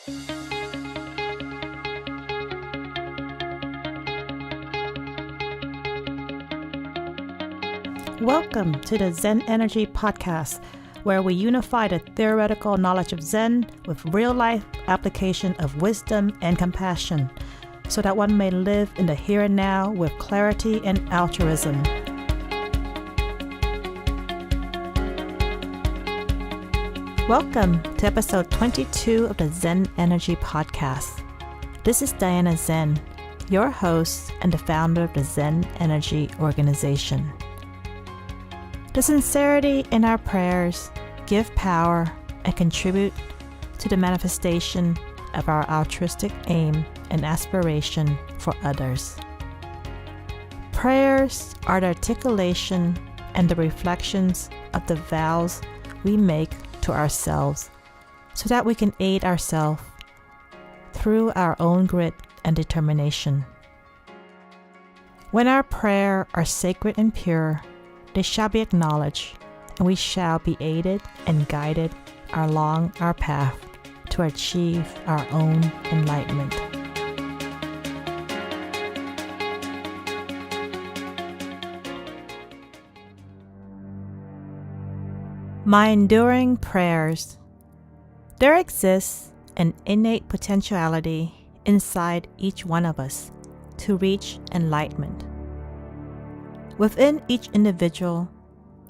Welcome to the ZenEnergy Podcast, where we unify the theoretical knowledge of Zen with real-life application of wisdom and compassion, so that one may live in the here and now with clarity and altruism. Welcome to episode 22 of the ZenEnergy Podcast. This is Diana Zen, your host and the founder of the ZenEnergy Organization. The sincerity in our prayers give power and contribute to the manifestation of our altruistic aim and aspiration for others. Prayers are the articulation and the reflections of the vows we make to ourselves so that we can aid ourselves through our own grit and determination. When our prayers are sacred and pure, they shall be acknowledged, and we shall be aided and guided along our path to achieve our own enlightenment. My enduring prayers. There exists an innate potentiality inside each one of us to reach enlightenment. Within each individual,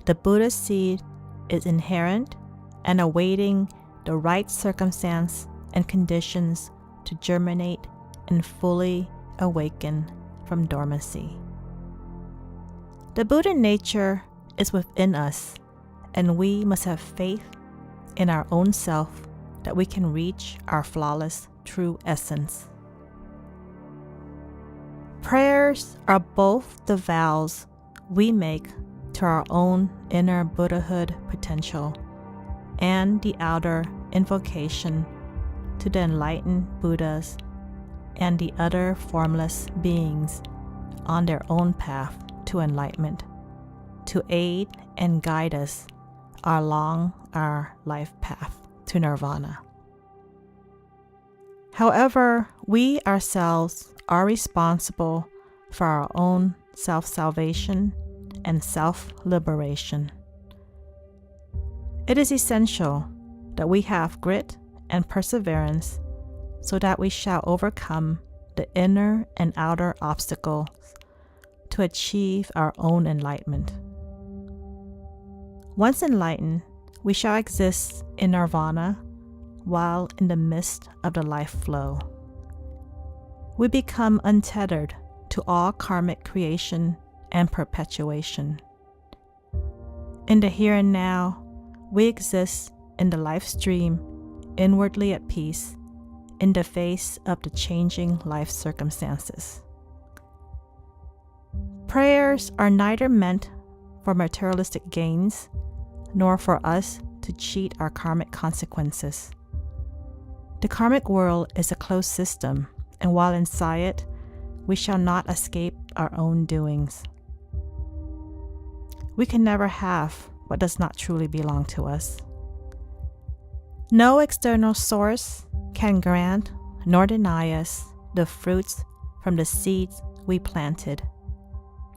the Buddha's seed is inherent and awaiting the right circumstance and conditions to germinate and fully awaken from dormancy. The Buddha nature is within us, and we must have faith in our own self that we can reach our flawless true essence. Prayers are both the vows we make to our own inner Buddhahood potential and the outer invocation to the enlightened Buddhas and the other formless beings on their own path to enlightenment, to aid and guide us along our life path to nirvana. However, we ourselves are responsible for our own self-salvation and self-liberation. It is essential that we have grit and perseverance so that we shall overcome the inner and outer obstacles to achieve our own enlightenment. Once enlightened, we shall exist in nirvana while in the midst of the life flow. We become untethered to all karmic creation and perpetuation. In the here and now, we exist in the life stream, inwardly at peace, in the face of the changing life circumstances. Prayers are neither meant for materialistic gains, nor for us to cheat our karmic consequences. The karmic world is a closed system, and while inside it, we shall not escape our own doings. We can never have what does not truly belong to us. No external source can grant nor deny us the fruits from the seeds we planted.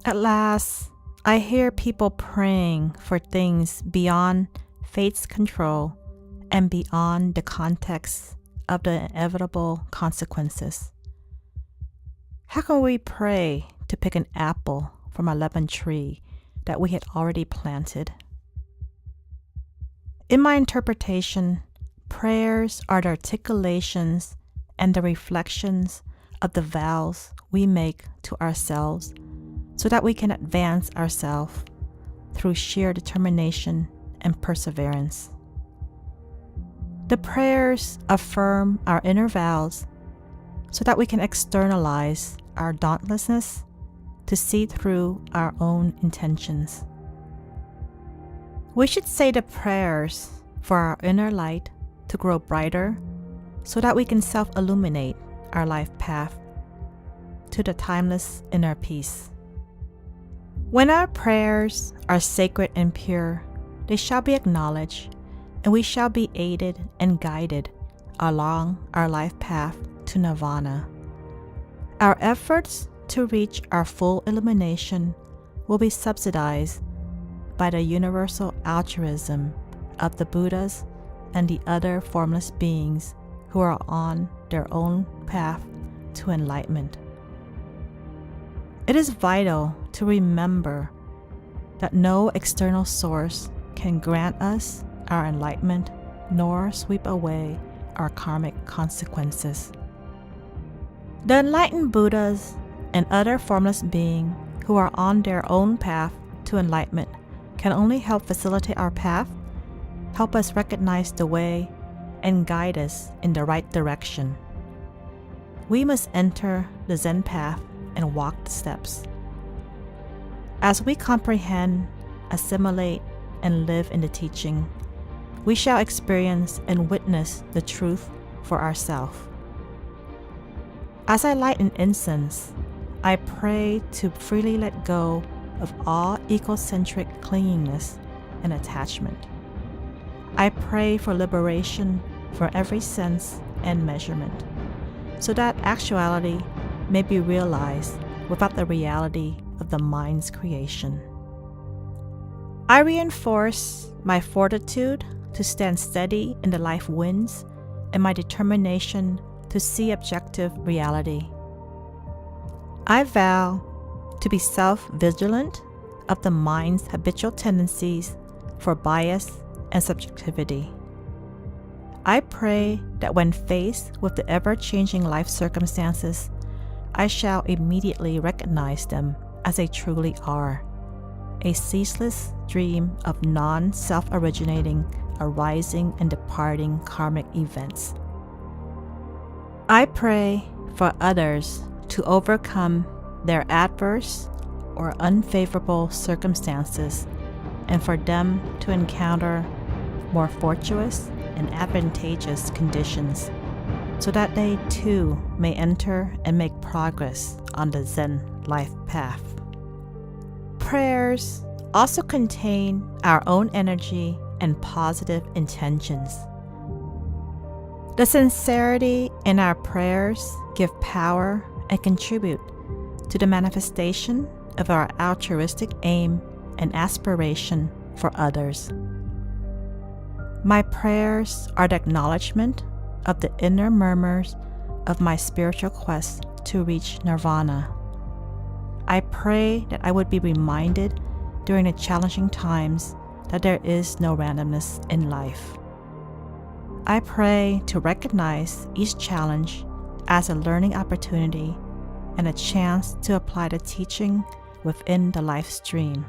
At last, I hear people praying for things beyond fate's control and beyond the context of the inevitable consequences. How can we pray to pick an apple from a lemon tree that we had already planted? In my interpretation, prayers are the articulations and the reflections of the vows we make to ourselves so that we can advance ourselves through sheer determination and perseverance. The prayers affirm our inner vows so that we can externalize our dauntlessness to see through our own intentions. We should say the prayers for our inner light to grow brighter so that we can self-illuminate our life path to the timeless inner peace. When our prayers are sacred and pure, they shall be acknowledged, and we shall be aided and guided along our life path to nirvana. Our efforts to reach our full illumination will be subsidized by the universal altruism of the Buddhas and the other formless beings who are on their own path to enlightenment. It is vital to remember that no external source can grant us our enlightenment nor sweep away our karmic consequences. The enlightened Buddhas and other formless beings who are on their own path to enlightenment can only help facilitate our path, help us recognize the way, and guide us in the right direction. We must enter the Zen path and walk the steps. As we comprehend, assimilate, and live in the teaching, we shall experience and witness the truth for ourselves. As I light an incense, I pray to freely let go of all egocentric clinginess and attachment. I pray for liberation for every sense and measurement, so that actuality may be realized without the reality of the mind's creation. I reinforce my fortitude to stand steady in the life winds and my determination to see objective reality. I vow to be self-vigilant of the mind's habitual tendencies for bias and subjectivity. I pray that when faced with the ever-changing life circumstances, I shall immediately recognize them as they truly are, a ceaseless stream of non-self-originating, arising and departing karmic events. I pray for others to overcome their adverse or unfavorable circumstances and for them to encounter more fortuitous and advantageous conditions so that they too may enter and make progress on the Zen life path. Prayers also contain our own energy and positive intentions. The sincerity in our prayers give power and contribute to the manifestation of our altruistic aim and aspiration for others. My prayers are the acknowledgement of the inner murmurs of my spiritual quest to reach nirvana. I pray that I would be reminded during the challenging times that there is no randomness in life. I pray to recognize each challenge as a learning opportunity and a chance to apply the teaching within the life stream.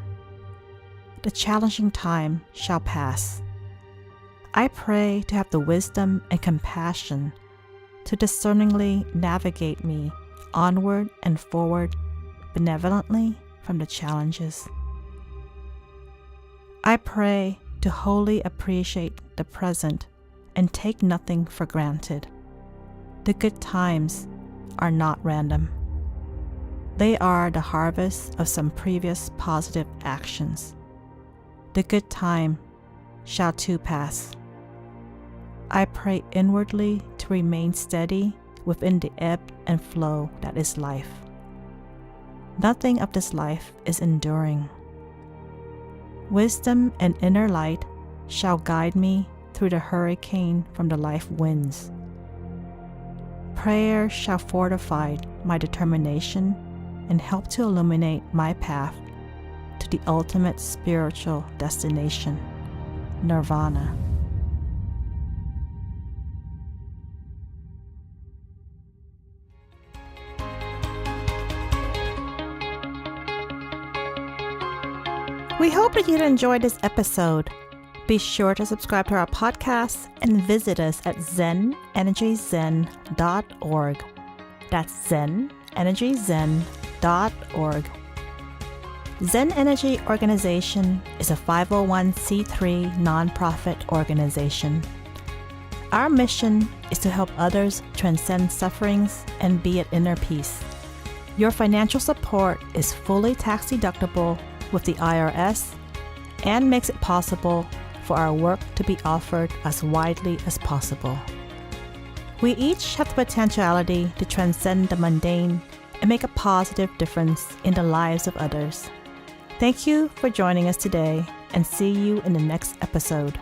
The challenging time shall pass. I pray to have the wisdom and compassion to discerningly navigate me onward and forward benevolently from the challenges. I pray to wholly appreciate the present and take nothing for granted. The good times are not random. They are the harvest of some previous positive actions. The good time shall too pass. I pray inwardly to remain steady within the ebb and flow that is life. Nothing of this life is enduring. Wisdom and inner light shall guide me through the hurricane from the life winds. Prayer shall fortify my determination and help to illuminate my path to the ultimate spiritual destination, nirvana. We hope that you'd enjoy this episode. Be sure to subscribe to our podcast and visit us at ZenEnergyZen.org. That's ZenEnergyZen.org. ZenEnergy Organization is a 501c3 nonprofit organization. Our mission is to help others transcend sufferings and be at inner peace. Your financial support is fully tax-deductible with the IRS and makes it possible for our work to be offered as widely as possible. We each have the potentiality to transcend the mundane and make a positive difference in the lives of others. Thank you for joining us today, and see you in the next episode.